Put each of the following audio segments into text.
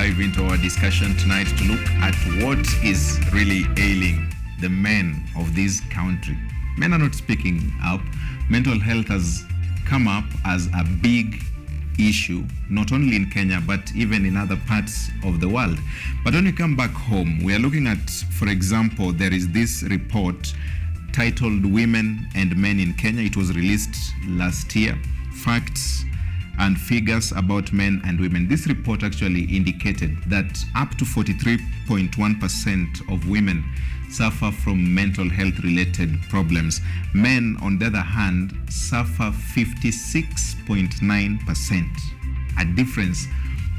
dive into our discussion tonight to look at what is really ailing the men of this country. Men are not speaking up. Mental health has come up as a big issue, not only in Kenya, but even in other parts of the world. But when we come back home, we are looking at, for example, there is this report titled Women and Men in Kenya. It was released last year. Facts and figures about men and women. This report actually indicated that up to 43.1% of women suffer from mental health related problems. Men, on the other hand, suffer 56.9%, a difference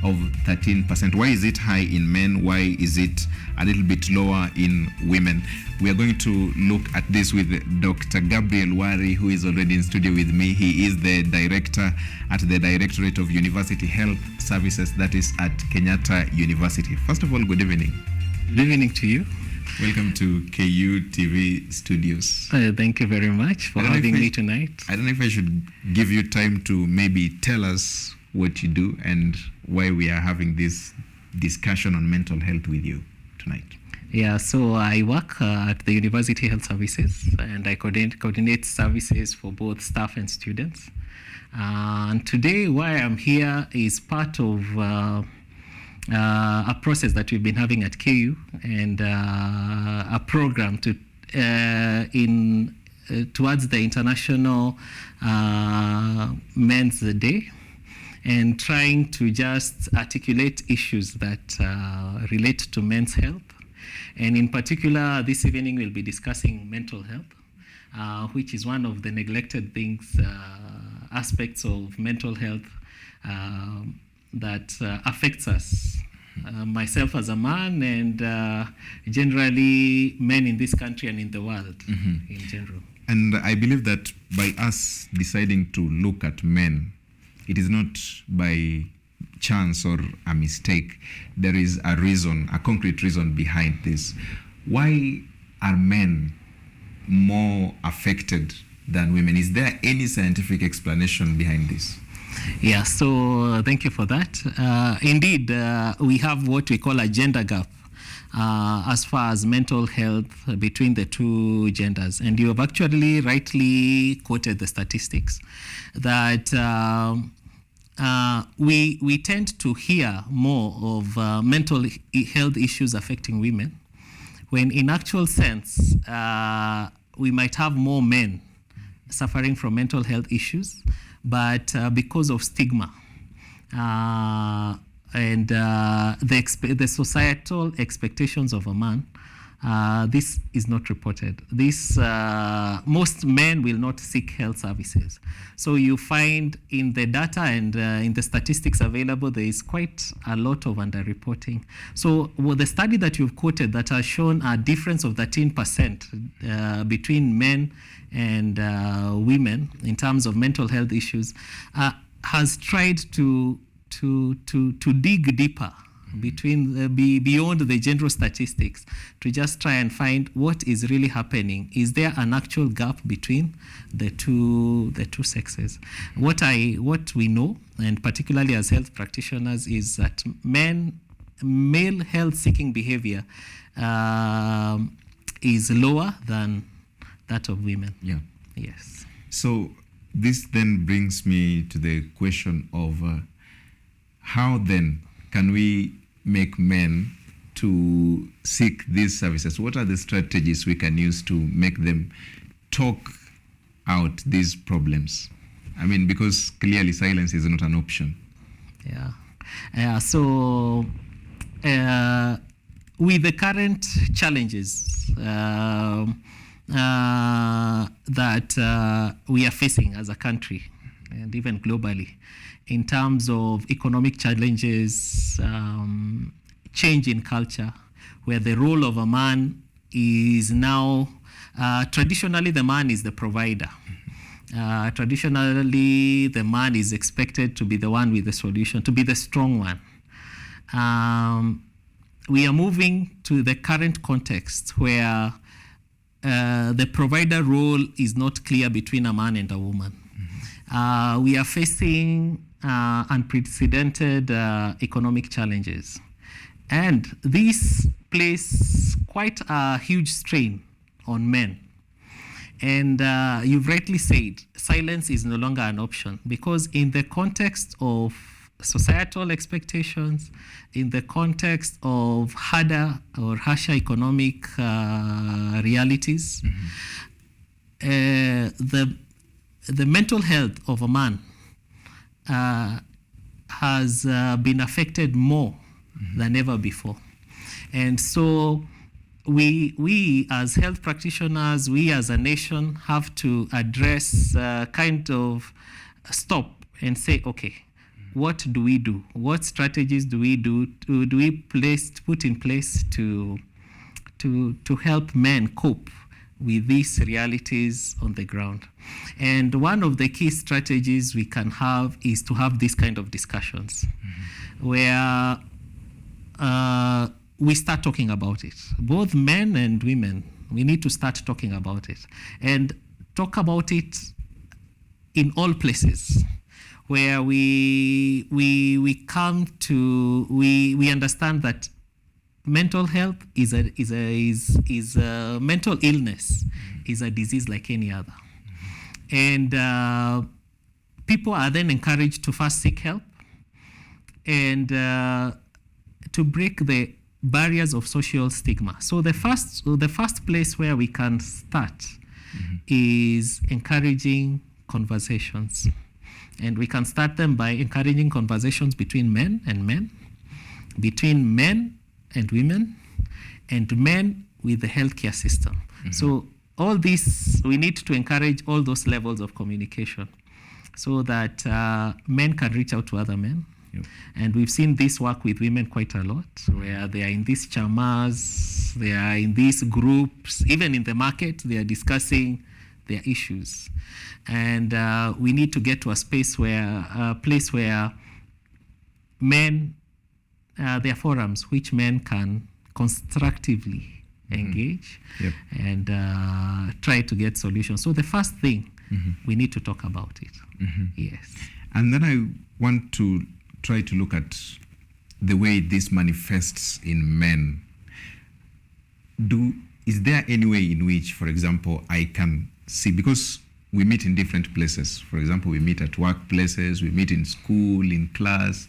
of 13%. Why is it high in men? Why is it a little bit lower in women? We are going to look at this with Dr. Gabriel Waari, who is already in studio with me. He is the director at the Directorate of University Health Services, that is at Kenyatta University. First of all, good evening. Good evening to you. Welcome to KUTV studios. Thank you very much for having me tonight. I don't know if I should give you time to maybe tell us what you do and why we are having this discussion on mental health with you tonight. Yeah, so I work at the University Health Services, and I coordinate services for both staff and students. And today, why I'm here is part of a process that we've been having at KU, and a program towards the International Men's Day, and trying to just articulate issues that relate to men's health. And in particular, this evening we'll be discussing mental health, which is one of the neglected things, aspects of mental health that affects us. Myself as a man, and generally men in this country and in the world in general. And I believe that by us deciding to look at men, it is not by chance or a mistake. There is a reason, a concrete reason behind this. Why are men more affected than women? Is there any scientific explanation behind this? Yeah, so thank you for that. Indeed, we have what we call a gender gap as far as mental health between the two genders. And you have actually rightly quoted the statistics that we tend to hear more of mental health issues affecting women, when in actual sense, we might have more men suffering from mental health issues, but because of stigma and the societal expectations of a man, this is not reported. Most men will not seek health services. So you find in the data and in the statistics available, there is quite a lot of underreporting. So the study that you've quoted that has shown a difference of 13% between men and women in terms of mental health issues has tried to dig deeper between beyond the general statistics, to just try and find what is really happening. Is there an actual gap between the two sexes? What we know, and particularly as health practitioners, is that male health seeking behavior is lower than that of women. Yeah. Yes. So this then brings me to the question of how then can we make men to seek these services? What are the strategies we can use to make them talk out these problems? I mean, because clearly silence is not an option. Yeah. So with the current challenges that we are facing as a country, and even globally, in terms of economic challenges, change in culture, where the role of a man is now, traditionally the man is the provider. Traditionally, the man is expected to be the one with the solution, to be the strong one. We are moving to the current context where the provider role is not clear between a man and a woman. We are facing unprecedented economic challenges. And this places quite a huge strain on men. And you've rightly said, silence is no longer an option, because in the context of societal expectations, in the context of harder or harsher economic realities, the mental health of a man has been affected more than ever before. And so we as health practitioners, we as a nation have to address kind of stop and say, okay, what do we do? What strategies do we do? Do we put in place to help men cope with these realities on the ground? And one of the key strategies we can have is to have these kind of discussions where we start talking about it. Both men and women, we need to start talking about it, and talk about it in all places where we come to, we understand that mental health is a mental illness is a disease like any other. And people are then encouraged to first seek help and to break the barriers of social stigma. So the first place where we can start is encouraging conversations. And we can start them by encouraging conversations between men and men, between men and women, and men with the healthcare system. So all this, we need to encourage all those levels of communication so that men can reach out to other men. And we've seen this work with women quite a lot, where they are in these chamas, they are in these groups, even in the market, they are discussing their issues. And we need to get to a place where men, there are forums which men can constructively engage and try to get solutions. So the first thing, we need to talk about it. Yes. And then I want to try to look at the way this manifests in men. Is there any way in which, for example, I can see, because we meet in different places. For example, we meet at workplaces, we meet in school, in class,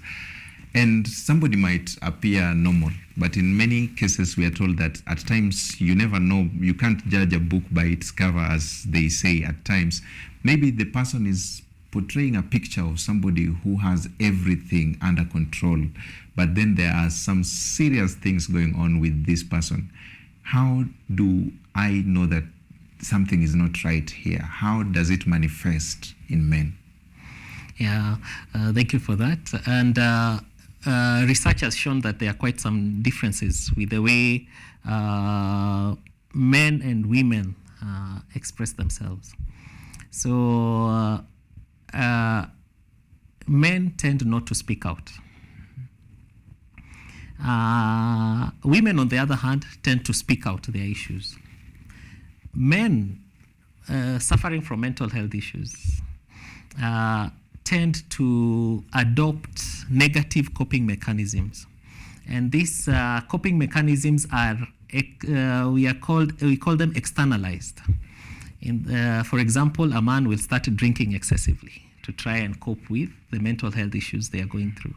and somebody might appear normal. But in many cases, we are told that at times you never know, you can't judge a book by its cover, as they say at times. Maybe the person is portraying a picture of somebody who has everything under control, but then there are some serious things going on with this person. How do I know that something is not right here? How does it manifest in men? Yeah, thank you for that. And research has shown that there are quite some differences with the way men and women express themselves. So men tend not to speak out. Women, on the other hand, tend to speak out their issues. Men suffering from mental health issues tend to adopt negative coping mechanisms. And these coping mechanisms are, we call them externalized. For example, a man will start drinking excessively to try and cope with the mental health issues they are going through.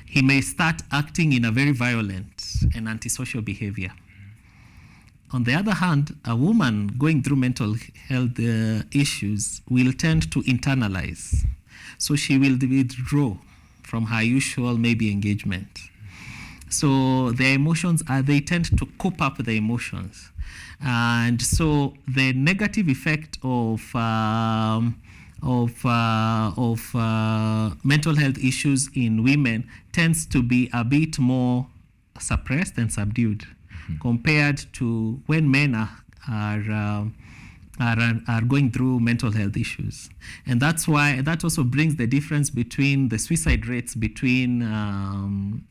He may start acting in a very violent and antisocial behavior. On the other hand, a woman going through mental health issues will tend to internalize. So she will withdraw from her usual maybe engagement. So their emotions they tend to cope up the emotions. And so the negative effect of mental health issues in women tends to be a bit more suppressed and subdued compared to when men are going through mental health issues. And that's why that also brings the difference between the suicide rates between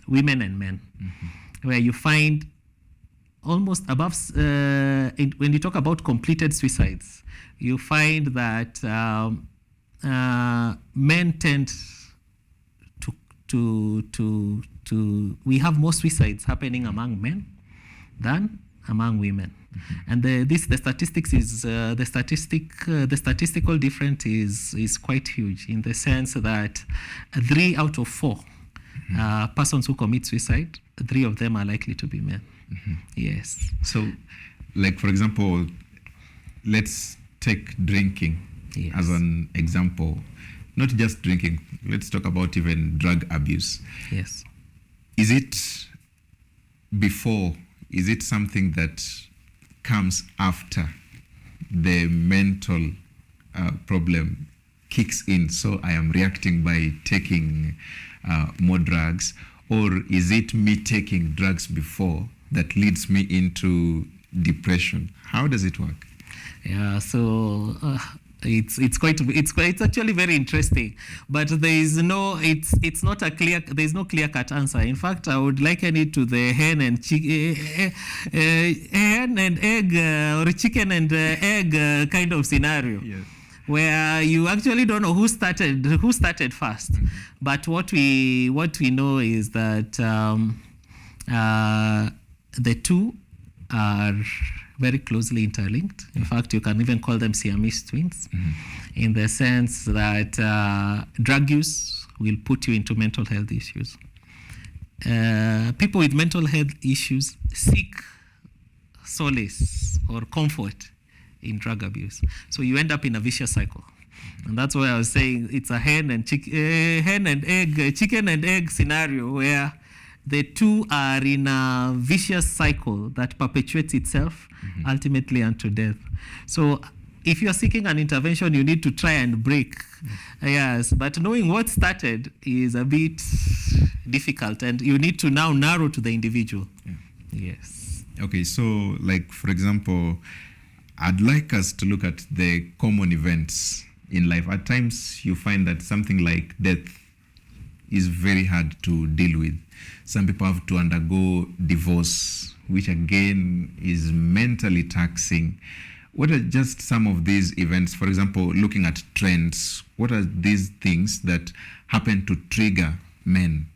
women and men, where you find almost above, when you talk about completed suicides, you find that men tend we have more suicides happening among men than among women. And the statistical difference is quite huge, in the sense that 3 out of 4 persons who commit suicide, 3 of them are likely to be men. Yes. So, like, for example, let's take drinking as an example. Not just drinking, let's talk about even drug abuse. Yes. Is it before? Is it something that comes after the mental problem kicks in? So I am reacting by taking more drugs, or is it me taking drugs before that leads me into depression? How does it work? Yeah, so it's actually very interesting, but there's no clear cut answer. In fact, I would liken it to the hen and egg or chicken and egg kind of scenario. Yes. Where you actually don't know who started first. But what we know is that the two are very closely interlinked. In fact, you can even call them Siamese twins, in the sense that drug use will put you into mental health issues. People with mental health issues seek solace or comfort in drug abuse. So you end up in a vicious cycle. And that's why I was saying it's a chicken and egg scenario, where the two are in a vicious cycle that perpetuates itself ultimately unto death. So if you're seeking an intervention, you need to try and break. Yes, but knowing what started is a bit difficult, and you need to now narrow to the individual. Yes. Okay, so like, for example, I'd like us to look at the common events in life. At times, you find that something like death is very hard to deal with. Some people have to undergo divorce, which again is mentally taxing. What are just some of these events? For example, looking at trends, what are these things that happen to trigger men?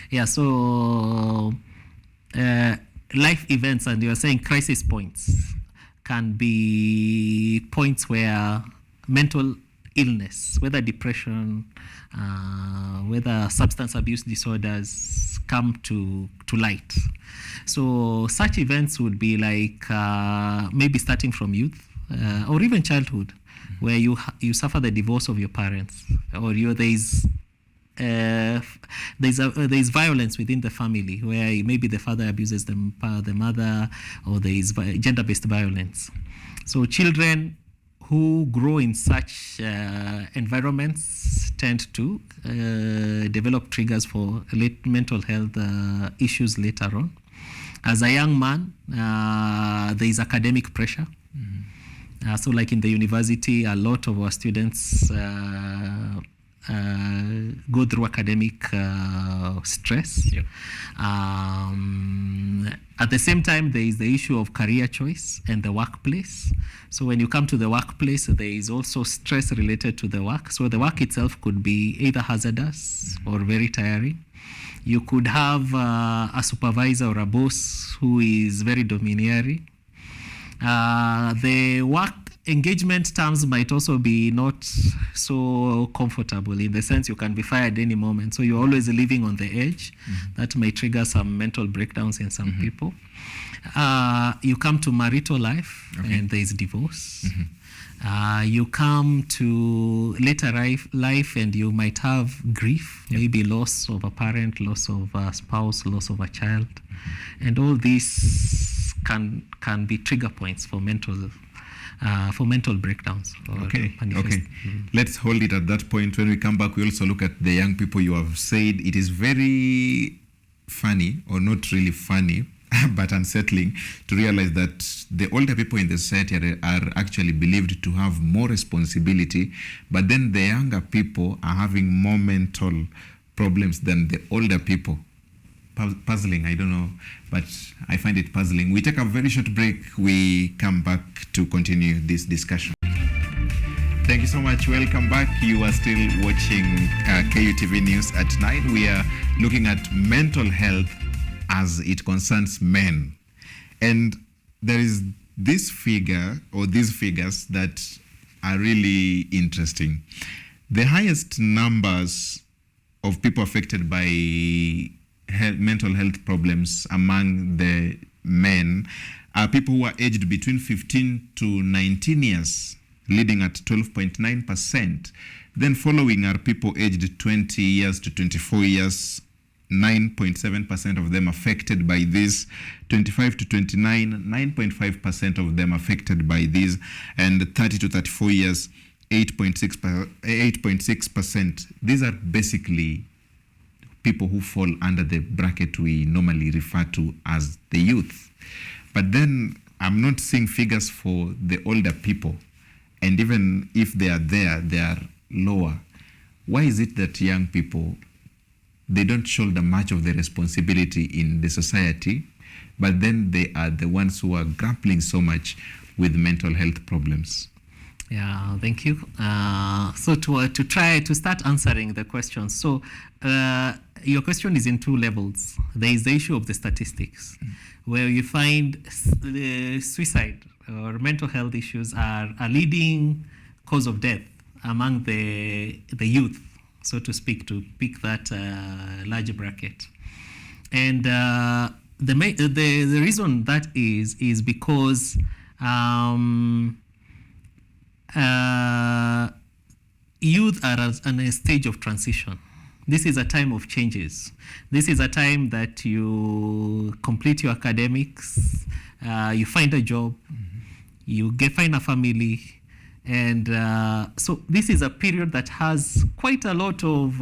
Yeah, so life events, and you're saying crisis points, can be points where mental illness, whether depression, whether substance abuse disorders, come to light. So such events would be like maybe starting from youth or even childhood, where you suffer the divorce of your parents, or there's violence within the family, where maybe the father abuses the mother, or there is gender-based violence. So children who grow in such environments tend to develop triggers for mental health issues later on. As a young man, there is academic pressure. So like in the university, a lot of our students go through academic stress. Yep. At the same time, there is the issue of career choice and the workplace. So when you come to the workplace, there is also stress related to the work. So the work itself could be either hazardous or very tiring. You could have a supervisor or a boss who is very domineering. The work engagement terms might also be not so comfortable, in the sense you can be fired any moment. So you're always living on the edge. That may trigger some mental breakdowns in some people. You come to marital life, and there is divorce. You come to later life, and you might have grief, maybe loss of a parent, loss of a spouse, loss of a child. And all these can be trigger points for mental breakdowns. Okay. Let's hold it at that point. When we come back, we also look at the young people. You have said it is very funny, or not really funny, but unsettling to realize that the older people in the society are actually believed to have more responsibility, but then the younger people are having more mental problems than the older people. Puzzling, I don't know, but I find it puzzling. We take a very short break. We come back to continue this discussion. Thank you so much. Welcome back. You are still watching KUTV News at 9. We are looking at mental health as it concerns men. And there is this figure or these figures that are really interesting. The highest numbers of people affected by mental health problems among the men are people who are aged between 15 to 19 years, leading at 12.9%. Then following are people aged 20 years to 24 years, 9.7% of them affected by this. 25 to 29, 9.5% of them affected by this. And 30 to 34 years, 8.6%. These are basically people who fall under the bracket we normally refer to as the youth. But then I'm not seeing figures for the older people. And even if they are there, they are lower. Why is it that young people, they don't shoulder much of the responsibility in the society, but then they are the ones who are grappling so much with mental health problems? Yeah, thank you. So to try to start answering the question, so your question is in two levels. There is the issue of the statistics, where you find suicide or mental health issues are a leading cause of death among the youth, so to speak, to pick that large bracket. And the reason that is because youth are in a stage of transition. This is a time of changes. This is a time that you complete your academics, you find a job, you find a family, and so this is a period that has quite a lot of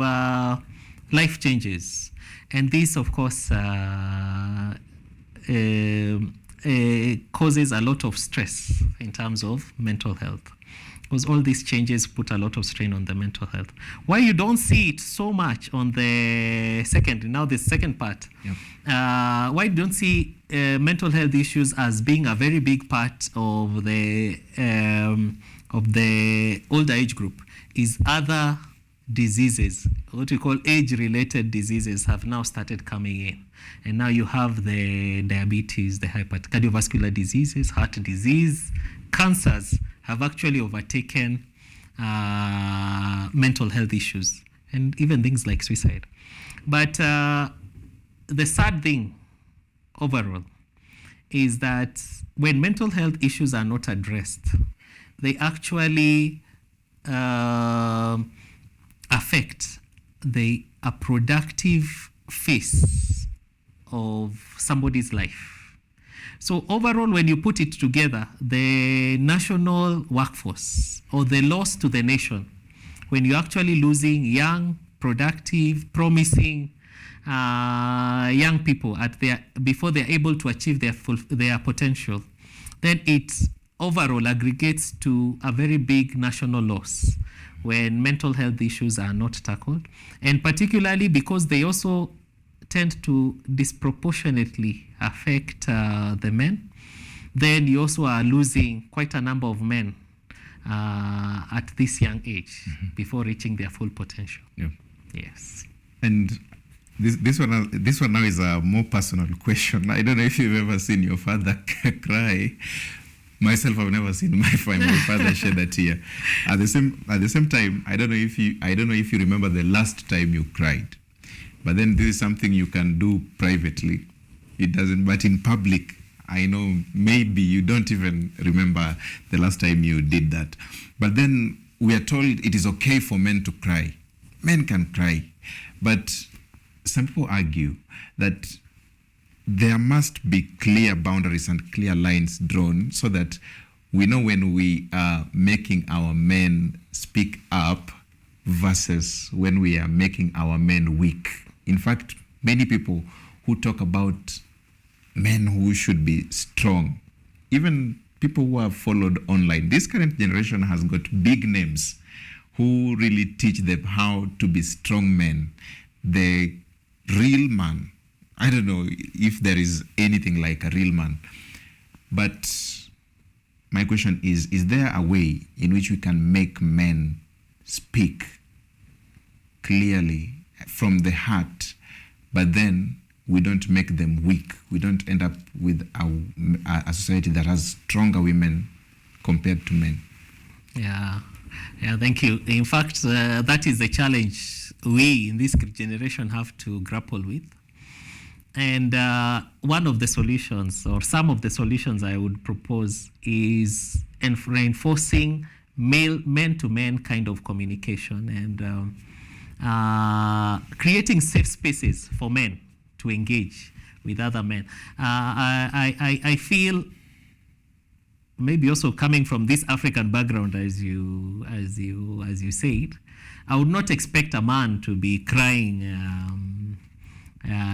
life changes. And this, of course, causes a lot of stress in terms of mental health, because all these changes put a lot of strain on the mental health. Why you don't see it so much on the second part, why you don't see mental health issues as being a very big part of the older age group is other diseases, what we call age-related diseases, have now started coming in. And now you have the diabetes, the cardiovascular diseases, heart disease, cancers have actually overtaken mental health issues, and even things like suicide. But the sad thing overall is that when mental health issues are not addressed, they actually affect a productive phase of somebody's life. So overall, when you put it together, the national workforce or the loss to the nation, when you're actually losing young, productive, promising young people before they're able to achieve their potential, then it overall aggregates to a very big national loss when mental health issues are not tackled, and particularly because they also tend to disproportionately affect the men, then you also are losing quite a number of men at this young age before reaching their full potential. Yeah. Yes. And this one now is a more personal question. I don't know if you've ever seen your father cry. Myself, I've never seen my father shed a tear. At the same time, I don't know if you remember the last time you cried. But then this is something you can do privately. It doesn't, but in public, I know maybe you don't even remember the last time you did that. But then we are told it is okay for men to cry. Men can cry. But some people argue that there must be clear boundaries and clear lines drawn so that we know when we are making our men speak up versus when we are making our men weak. In fact, many people who talk about men who should be strong, even people who have followed online, this current generation has got big names who really teach them how to be strong men. The real man. I don't know if there is anything like a real man. But my question is there a way in which we can make men speak clearly from the heart, but then we don't make them weak? We don't end up with a society that has stronger women compared to men. Yeah, thank you. In fact, that is the challenge we in this generation have to grapple with. And one of the solutions, or some of the solutions I would propose, is reinforcing men-to-men kind of communication, and creating safe spaces for men to engage with other men. I feel, maybe also coming from this African background, as you said, I would not expect a man to be crying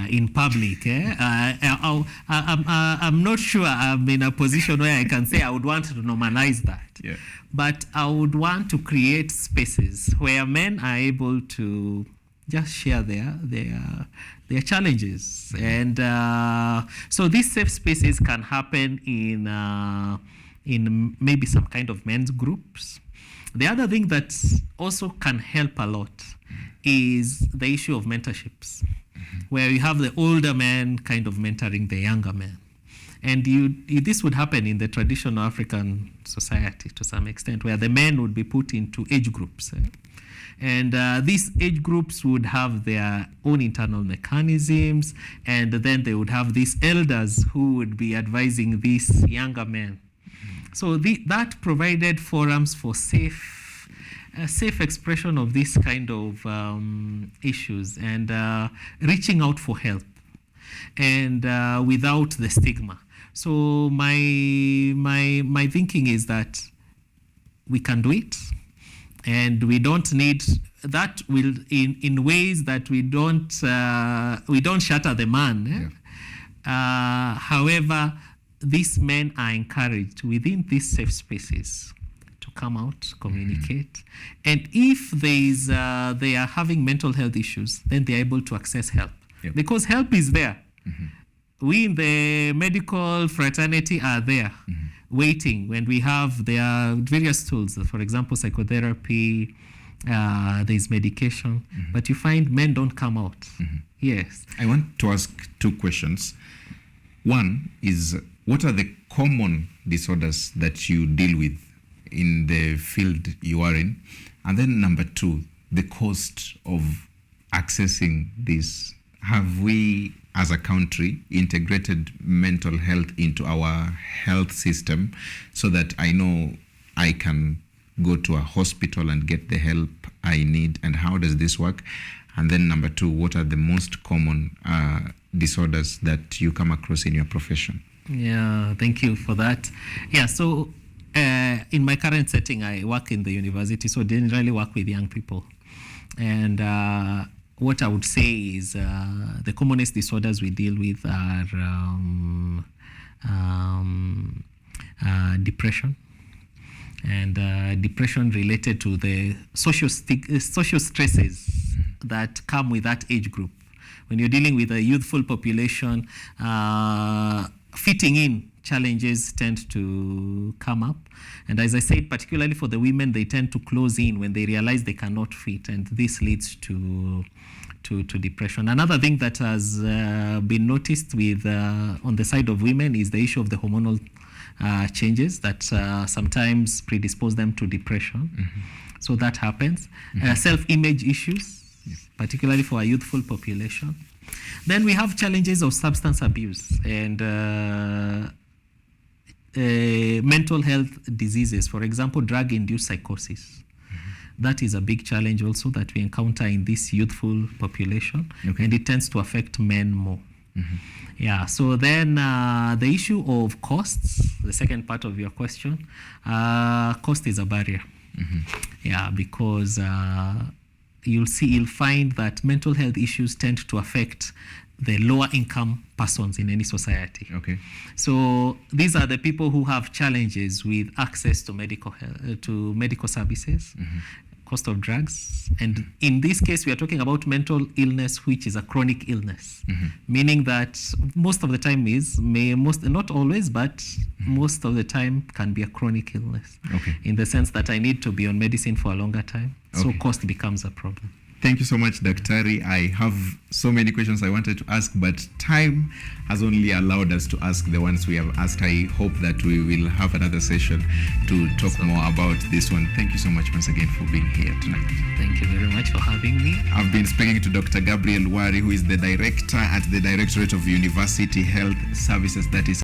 in public. I'm not sure I'm in a position where I can say I would want to normalize that. Yeah. But I would want to create spaces where men are able to just share their challenges. And so these safe spaces can happen in maybe some kind of men's groups. The other thing that also can help a lot is the issue of mentorships, where you have the older men kind of mentoring the younger men. And this would happen in the traditional African society to some extent, where the men would be put into age groups. And these age groups would have their own internal mechanisms, and then they would have these elders who would be advising these younger men. So that provided forums for safe expression of this kind of issues, and reaching out for help, and without the stigma. So my thinking is that we can do it, and we don't need that will in ways that we don't shatter the man. Yeah. However, these men are encouraged within these safe spaces to come out, communicate, and if they are having mental health issues, then they are able to access help. Yep. Because help is there. We in the medical fraternity are there, waiting. When we have, there are various tools, for example, psychotherapy, there's medication, but you find men don't come out. Yes. I want to ask two questions. One is, what are the common disorders that you deal with in the field you are in? And then number two, the cost of accessing this. Have we, as a country, integrated mental health into our health system so that I know I can go to a hospital and get the help I need? And how does this work? And then number two, what are the most common disorders that you come across in your profession? Yeah, thank you for that. Yeah, so in my current setting, I work in the university, so generally work with young people. And what I would say is the commonest disorders we deal with are depression, and depression related to the social stresses that come with that age group. When you're dealing with a youthful population, fitting in challenges tend to come up. And as I said, particularly for the women, they tend to close in when they realize they cannot fit, and this leads to depression. Another thing that has been noticed with on the side of women is the issue of the hormonal changes that sometimes predispose them to depression. So that happens. Self-image issues, particularly for a youthful population. Then we have challenges of substance abuse and mental health diseases, for example, drug-induced psychosis. That is a big challenge also that we encounter in this youthful population, and it tends to affect men more. Yeah, so then the issue of costs, the second part of your question, cost is a barrier. Yeah, because you'll find that mental health issues tend to affect the lower income persons in any society. So these are the people who have challenges with access to medical services, cost of drugs. And in this case, we are talking about mental illness, which is a chronic illness, meaning that most of the time not always, but most of the time can be a chronic illness. Okay. In the sense that I need to be on medicine for a longer time. So Okay. cost becomes a problem. Thank you so much, Daktari. I have so many questions I wanted to ask, but time has only allowed us to ask the ones we have asked. I hope that we will have another session to talk more about this one. Thank you so much once again for being here tonight. Thank you very much for having me. I've been speaking to Dr. Gabriel Waari, who is the director at the Directorate of University Health Services, that is